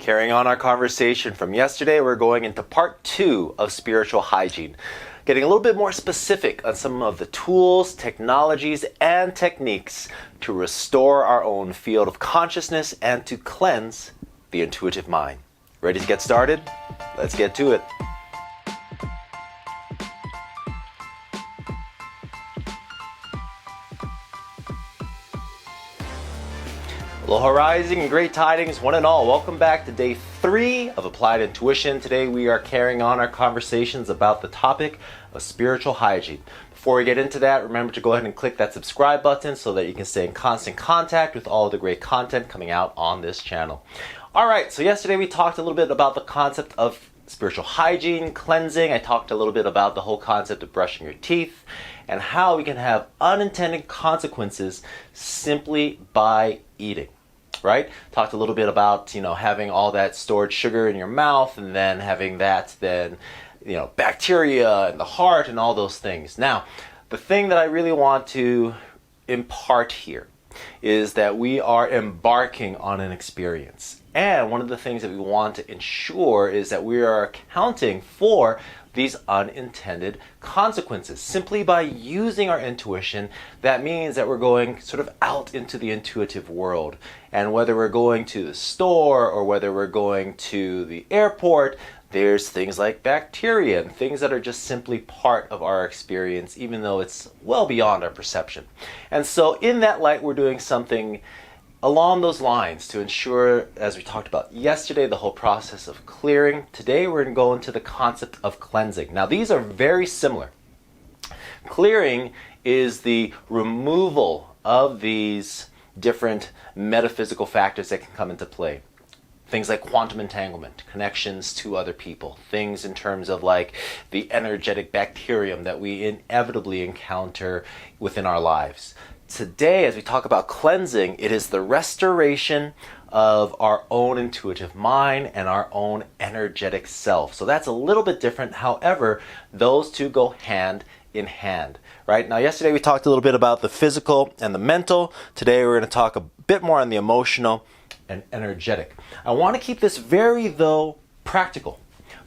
Carrying on our conversation from yesterday, we're going into part 2 of spiritual hygiene, getting a little bit more specific on some of the tools, technologies, and techniques to restore our own field of consciousness and to cleanse the intuitive mind. Ready to get started? Let's get to it. Aloha rising and great tidings, one and all. Welcome back to day 3 of Applied Intuition. Today we are carrying on our conversations about the topic of spiritual hygiene. Before we get into that, remember to go ahead and click that subscribe button so that you can stay in constant contact with all of the great content coming out on this channel. Alright, so yesterday we talked a little bit about the concept of spiritual hygiene, cleansing. I talked a little bit about the whole concept of brushing your teeth and how we can have unintended consequences simply by eating. Right? Talked a little bit about, having all that stored sugar in your mouth and then having that bacteria in the heart and all those things. Now, the thing that I really want to impart here is that we are embarking on an experience. And one of the things that we want to ensure is that we are accounting for these unintended consequences. Simply by using our intuition, that means that we're going sort of out into the intuitive world. And whether we're going to the store or whether we're going to the airport, there's things like bacteria and things that are just simply part of our experience, even though it's well beyond our perception. And so in that light, we're doing something along those lines to ensure, as we talked about yesterday, the whole process of clearing. Today we're going to go into the concept of cleansing. Now these are very similar. Clearing is the removal of these different metaphysical factors that can come into play. Things like quantum entanglement, connections to other people, things in terms of like the energetic bacterium that we inevitably encounter within our lives. Today, as we talk about cleansing, it is the restoration of our own intuitive mind and our own energetic self. So that's a little bit different. However, those two go hand in hand, right? Now, yesterday we talked a little bit about the physical and the mental. Today, we're going to talk a bit more on the emotional and energetic. I want to keep this very, though, practical.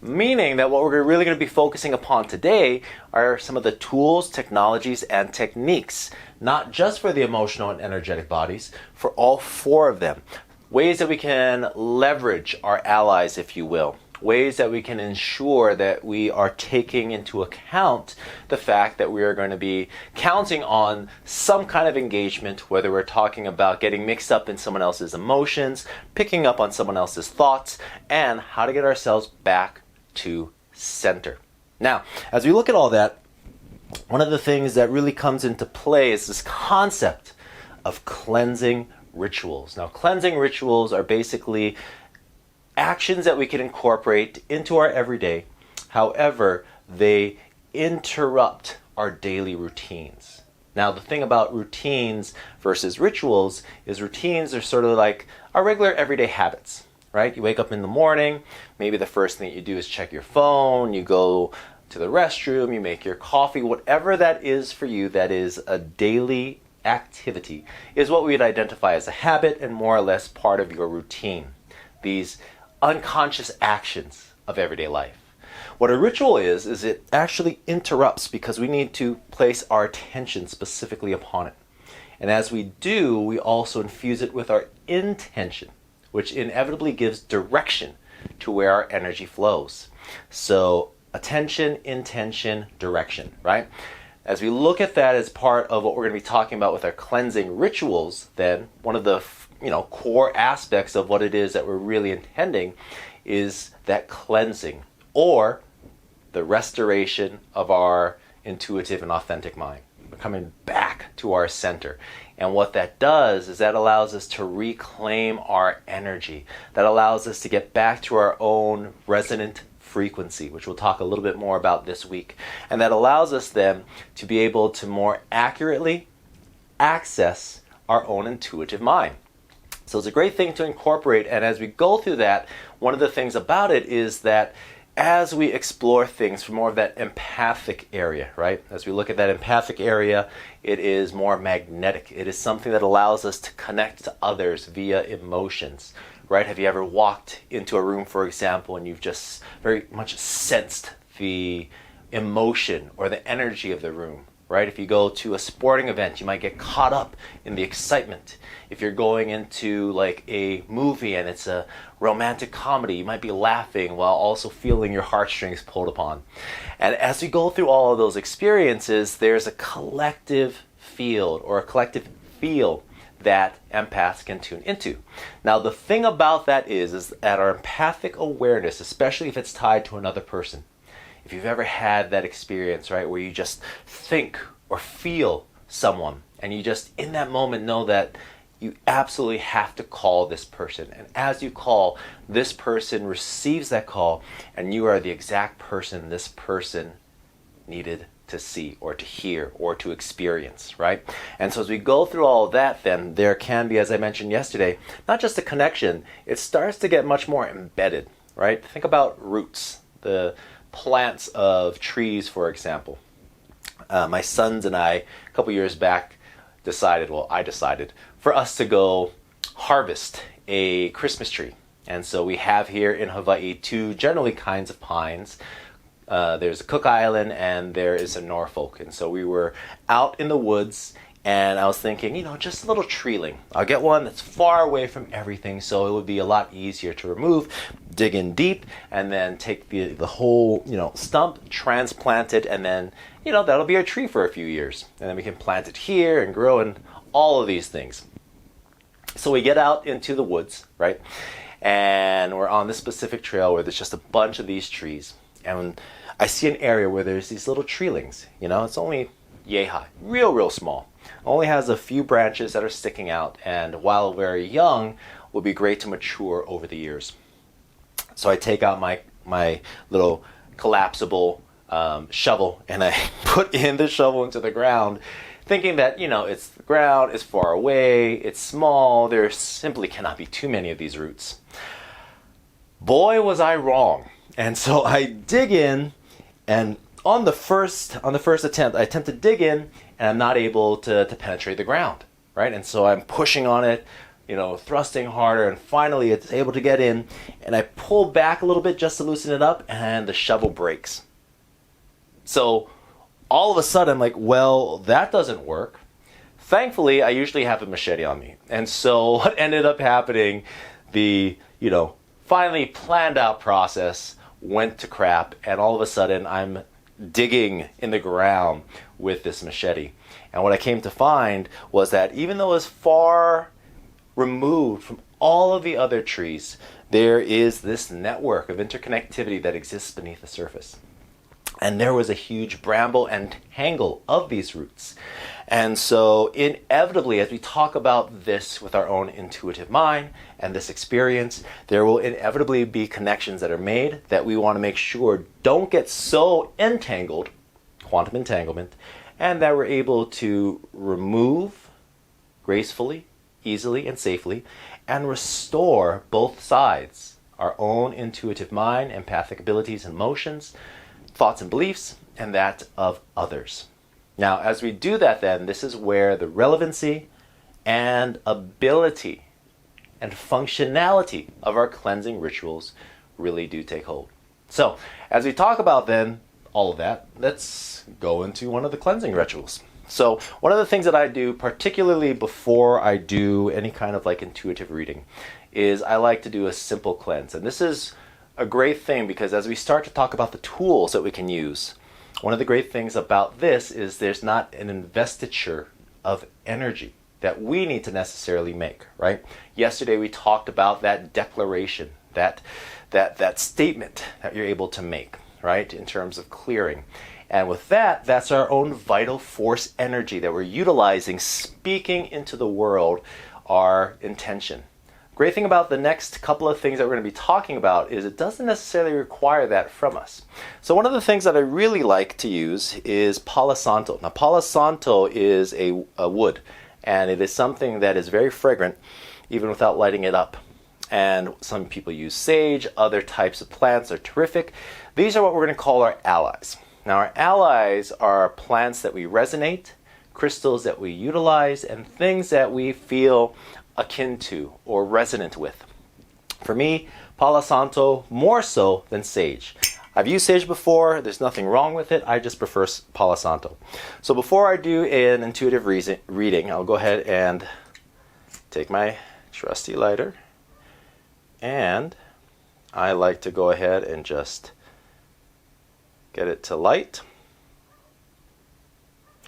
Meaning that what we're really going to be focusing upon today are some of the tools, technologies, and techniques, not just for the emotional and energetic bodies, for all 4 of them. Ways that we can leverage our allies, if you will. Ways that we can ensure that we are taking into account the fact that we are going to be counting on some kind of engagement, whether we're talking about getting mixed up in someone else's emotions, picking up on someone else's thoughts, and how to get ourselves back to center. Now, as we look at all that, one of the things that really comes into play is this concept of cleansing rituals. Now, cleansing rituals are basically actions that we can incorporate into our everyday. However, they interrupt our daily routines. Now, the thing about routines versus rituals is routines are sort of like our regular everyday habits. Right? You wake up in the morning, maybe the first thing that you do is check your phone, you go to the restroom, you make your coffee, whatever that is for you, that is a daily activity, is what we would identify as a habit and more or less part of your routine. These unconscious actions of everyday life. What a ritual is it actually interrupts because we need to place our attention specifically upon it. And as we do, we also infuse it with our intention, which inevitably gives direction to where our energy flows. So attention, intention, direction, right? As we look at that as part of what we're going to be talking about with our cleansing rituals, then one of the core aspects of what it is that we're really intending is that cleansing or the restoration of our intuitive and authentic mind. We're coming back to our center. And what that does is that allows us to reclaim our energy. That allows us to get back to our own resonant frequency, which we'll talk a little bit more about this week. And that allows us then to be able to more accurately access our own intuitive mind. So it's a great thing to incorporate. And as we go through that, one of the things about it is that as we explore things from more of that empathic area, right? As we look at that empathic area, it is more magnetic. It is something that allows us to connect to others via emotions, right? Have you ever walked into a room, for example, and you've just very much sensed the emotion or the energy of the room, right? If you go to a sporting event, you might get caught up in the excitement. If you're going into like a movie and it's a romantic comedy, you might be laughing while also feeling your heartstrings pulled upon. And as we go through all of those experiences, there's a collective field or a collective feel that empaths can tune into. Now, the thing about that is that our empathic awareness, especially if it's tied to another person, if you've ever had that experience, right, where you just think or feel someone and you just in that moment know that you absolutely have to call this person. And as you call, this person receives that call and you are the exact person this person needed to see or to hear or to experience, right? And so as we go through all of that, then there can be, as I mentioned yesterday, not just a connection, it starts to get much more embedded, right? Think about roots, the plants of trees, for example. My sons and I, a couple years back, I decided for us to go harvest a Christmas tree. And so we have here in Hawaii two generally kinds of pines. There's a Cook Island and there is a Norfolk. And so we were out in the woods and I was thinking, just a little treeling. I'll get one that's far away from everything so it would be a lot easier to remove, dig in deep, and then take the whole, stump, transplant it, and then, that'll be our tree for a few years. And then we can plant it here and grow and all of these things. So we get out into the woods, right? And we're on this specific trail where there's just a bunch of these trees. And I see an area where there's these little treelings, it's only yay high, real small. Only has a few branches that are sticking out, and while very young, will be great to mature over the years. So I take out my little collapsible shovel and I put in the shovel into the ground, thinking that, it's the ground, it's far away, it's small, there simply cannot be too many of these roots. Boy, was I wrong. And so I dig in, and on the first attempt, I attempt to dig in, and I'm not able to penetrate the ground, right? And so I'm pushing on it, thrusting harder, and finally it's able to get in, and I pull back a little bit just to loosen it up, and the shovel breaks. So all of a sudden, I'm like, well, that doesn't work. Thankfully, I usually have a machete on me. And so what ended up happening, the, finally planned out process went to crap, and all of a sudden I'm digging in the ground with this machete. And what I came to find was that even though it's far removed from all of the other trees, there is this network of interconnectivity that exists beneath the surface. And there was a huge bramble and tangle of these roots. And so inevitably, as we talk about this with our own intuitive mind and this experience, there will inevitably be connections that are made that we want to make sure don't get so entangled, quantum entanglement, and that we're able to remove gracefully, easily, and safely, and restore both sides, our own intuitive mind, empathic abilities and emotions, thoughts and beliefs, and that of others. Now, as we do that then, this is where the relevancy and ability and functionality of our cleansing rituals really do take hold. So, as we talk about then all of that, let's go into one of the cleansing rituals. So, one of the things that I do, particularly before I do any kind of intuitive reading, is I like to do a simple cleanse. And this is a great thing because as we start to talk about the tools that we can use, one of the great things about this is there's not an investiture of energy that we need to necessarily make, right? Yesterday we talked about that declaration, that statement that you're able to make, right, in terms of clearing. And with that, that's our own vital force energy that we're utilizing, speaking into the world our intention. Great thing about the next couple of things that we're going to be talking about is it doesn't necessarily require that from us. So one of the things that I really like to use is Palo Santo. Now Palo Santo is a wood, and it is something that is very fragrant even without lighting it up. And some people use sage, other types of plants are terrific. These are what we're going to call our allies. Now our allies are plants that we resonate, crystals that we utilize, and things that we feel akin to or resonant with. For me, Palo Santo more so than sage. I've used sage before, there's nothing wrong with it, I just prefer Palo Santo. So before I do an intuitive reading, I'll go ahead and take my trusty lighter, and I like to go ahead and just get it to light.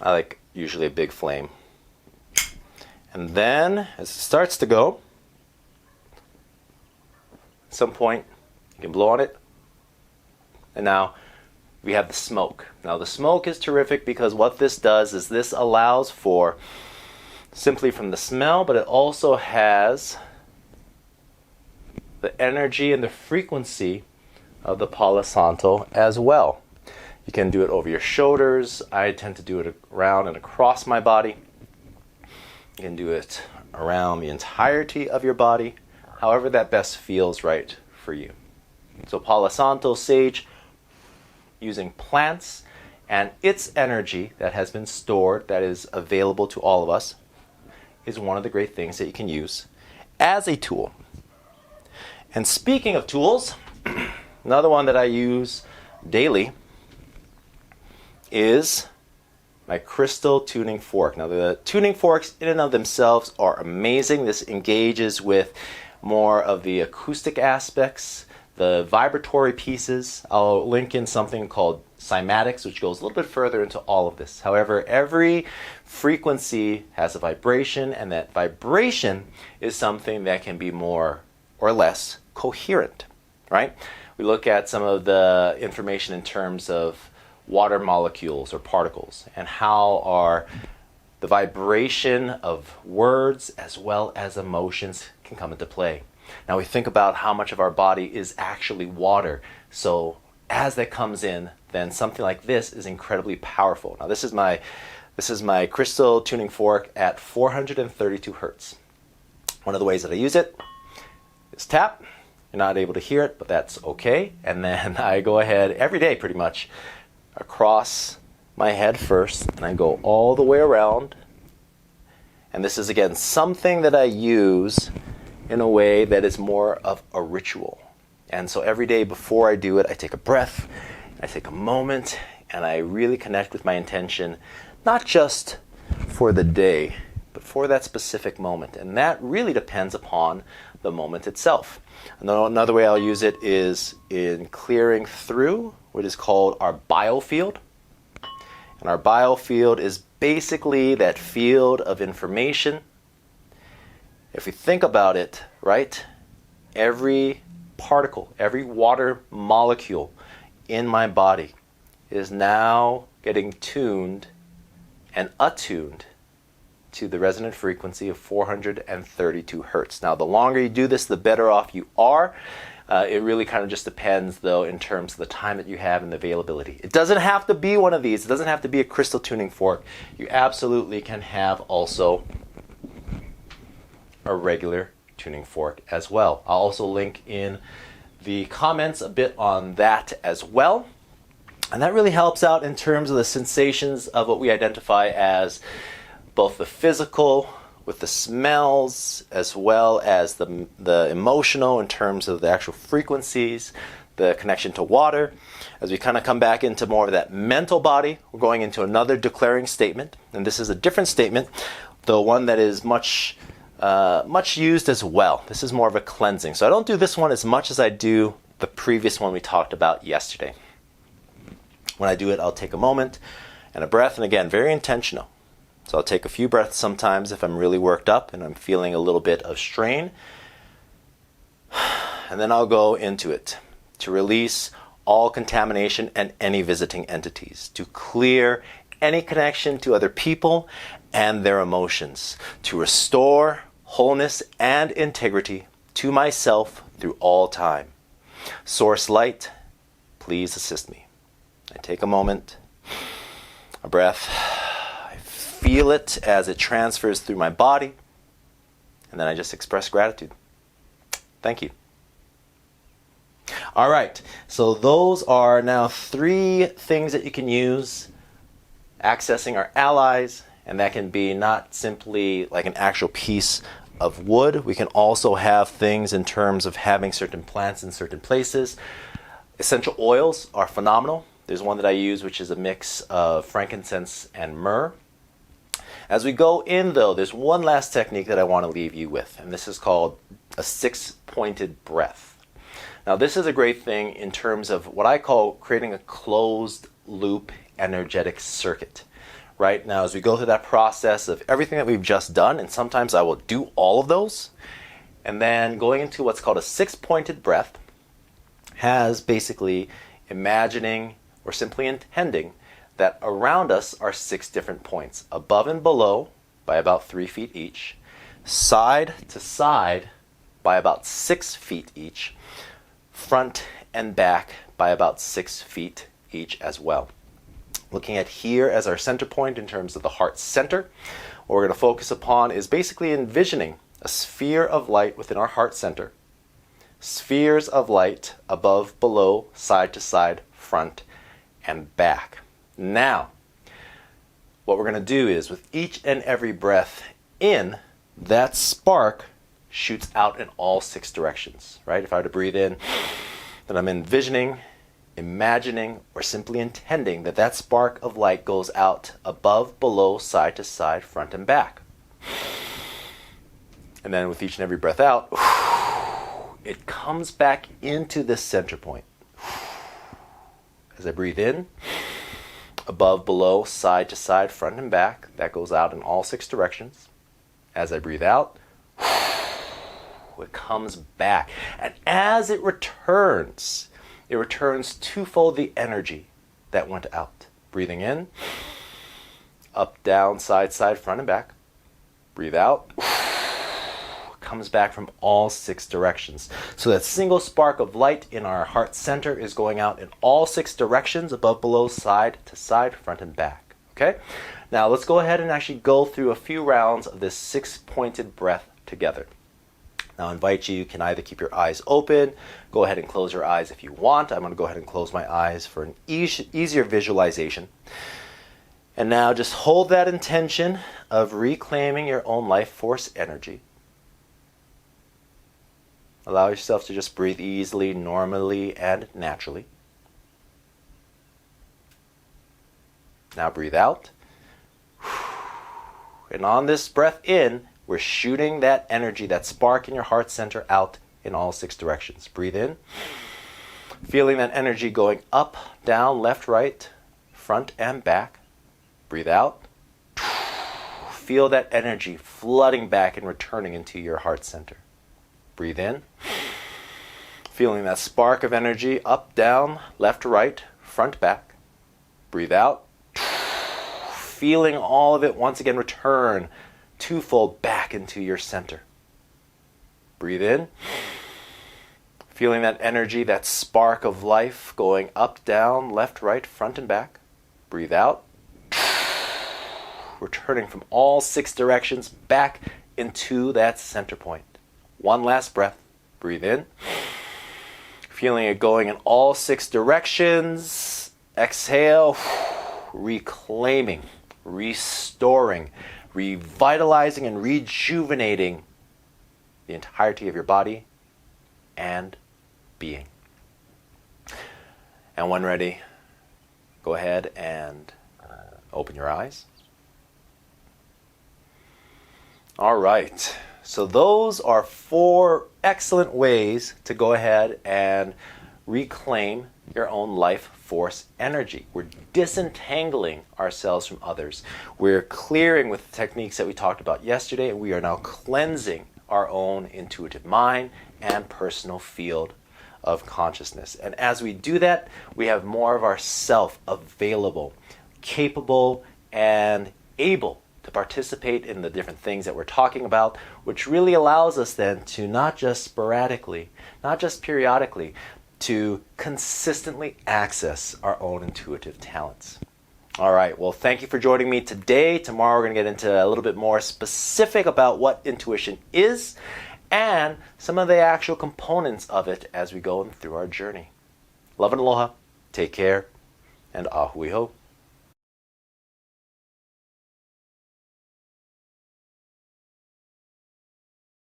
I like usually a big flame. And then as it starts to go, at some point you can blow on it. And now we have the smoke. Now the smoke is terrific because what this does is this allows for simply from the smell, but it also has the energy and the frequency of the Palo Santo as well. You can do it over your shoulders. I tend to do it around and across my body. You can do it around the entirety of your body, however that best feels right for you. So Palo Santo, sage, using plants and its energy that has been stored, that is available to all of us, is one of the great things that you can use as a tool. And speaking of tools, another one that I use daily is my crystal tuning fork. Now the tuning forks in and of themselves are amazing. This engages with more of the acoustic aspects, the vibratory pieces. I'll link in something called cymatics, which goes a little bit further into all of this. However, every frequency has a vibration, and that vibration is something that can be more or less coherent, right? We look at some of the information in terms of water molecules or particles, and how are the vibration of words as well as emotions can come into play. Now we think about how much of our body is actually water. So as that comes in, then something like this is incredibly powerful. Now this is my crystal tuning fork at 432 hertz. One of the ways that I use it is tap. You're not able to hear it, but that's okay. And then I go ahead every day pretty much across my head first, and I go all the way around. And this is again something that I use in a way that is more of a ritual. And so every day before I do it, I take a breath, I take a moment, and I really connect with my intention, not just for the day, but for that specific moment. And that really depends upon the moment itself. Another way I'll use it is in clearing through what is called our biofield. And our biofield is basically that field of information. If we think about it, right, every particle, every water molecule in my body is now getting tuned and attuned to the resonant frequency of 432 hertz. Now, the longer you do this, the better off you are. It really kind of just depends, though, in terms of the time that you have and the availability. It doesn't have to be one of these. It doesn't have to be a crystal tuning fork. You absolutely can have also a regular tuning fork as well. I'll also link in the comments a bit on that as well. And that really helps out in terms of the sensations of what we identify as both the physical with the smells, as well as the emotional in terms of the actual frequencies, the connection to water. As we kind of come back into more of that mental body, we're going into another declaring statement. And this is a different statement, though one that is much used as well. This is more of a cleansing. So I don't do this one as much as I do the previous one we talked about yesterday. When I do it, I'll take a moment and a breath, and again, very intentional. So I'll take a few breaths sometimes if I'm really worked up and I'm feeling a little bit of strain. And then I'll go into it to release all contamination and any visiting entities, to clear any connection to other people and their emotions, to restore wholeness and integrity to myself through all time. Source light, please assist me. I take a moment, a breath. Feel it as it transfers through my body, and then I just express gratitude. Thank you. All right, so those are now 3 things that you can use accessing our allies, and that can be not simply like an actual piece of wood. We can also have things in terms of having certain plants in certain places. Essential oils are phenomenal. There's one that I use which is a mix of frankincense and myrrh. As we go in though, there's one last technique that I want to leave you with, and this is called a 6-pointed breath. Now this is a great thing in terms of what I call creating a closed loop energetic circuit. Right now, as we go through that process of everything that we've just done, and sometimes I will do all of those, and then going into what's called a 6-pointed breath has basically imagining or simply intending that around us are 6 different points, above and below by about 3 feet each, side to side by about 6 feet each, front and back by about 6 feet each as well. Looking at here as our center point in terms of the heart center, what we're going to focus upon is basically envisioning a sphere of light within our heart center. Spheres of light above, below, side to side, front, and back. Now, what we're going to do is with each and every breath in, that spark shoots out in all 6 directions, right? If I were to breathe in, then I'm envisioning, imagining, or simply intending that that spark of light goes out above, below, side to side, front and back. And then with each and every breath out, it comes back into this center point. As I breathe in, above, below, side to side, front and back, that goes out in all 6 directions. As I breathe out, it comes back. And as it returns twofold the energy that went out. Breathing in, up, down, side, side, front, and back. Breathe out, comes back from all 6 directions. So that single spark of light in our heart center is going out in all 6 directions, above, below, side to side, front, and back. Okay? Now let's go ahead and actually go through a few rounds of this 6-pointed breath together. Now I invite you can either keep your eyes open, go ahead and close your eyes if you want. I'm going to go ahead and close my eyes for an easier visualization. And now just hold that intention of reclaiming your own life force energy. Allow yourself to just breathe easily, normally, and naturally. Now breathe out. And on this breath in, we're shooting that energy, that spark in your heart center out in all 6 directions. Breathe in. Feeling that energy going up, down, left, right, front, and back. Breathe out. Feel that energy flooding back and returning into your heart center. Breathe in. Feeling that spark of energy up, down, left, right, front, back. Breathe out. Feeling all of it once again return twofold back into your center. Breathe in. Feeling that energy, that spark of life going up, down, left, right, front, and back. Breathe out. Returning from all 6 directions back into that center point. One last breath. Breathe in. Feeling it going in all 6 directions. Exhale. Reclaiming, restoring, revitalizing, and rejuvenating the entirety of your body and being. And when ready, go ahead and open your eyes. All right. So those are 4 excellent ways to go ahead and reclaim your own life force energy. We're disentangling ourselves from others. We're clearing with the techniques that we talked about yesterday, and we are now cleansing our own intuitive mind and personal field of consciousness. And as we do that, we have more of ourself available, capable, and able to participate in the different things that we're talking about, which really allows us then to not just sporadically, not just periodically, to consistently access our own intuitive talents. All right, well, thank you for joining me today. Tomorrow we're going to get into a little bit more specific about what intuition is and some of the actual components of it as we go through our journey. Love and aloha, take care, and ahui ho.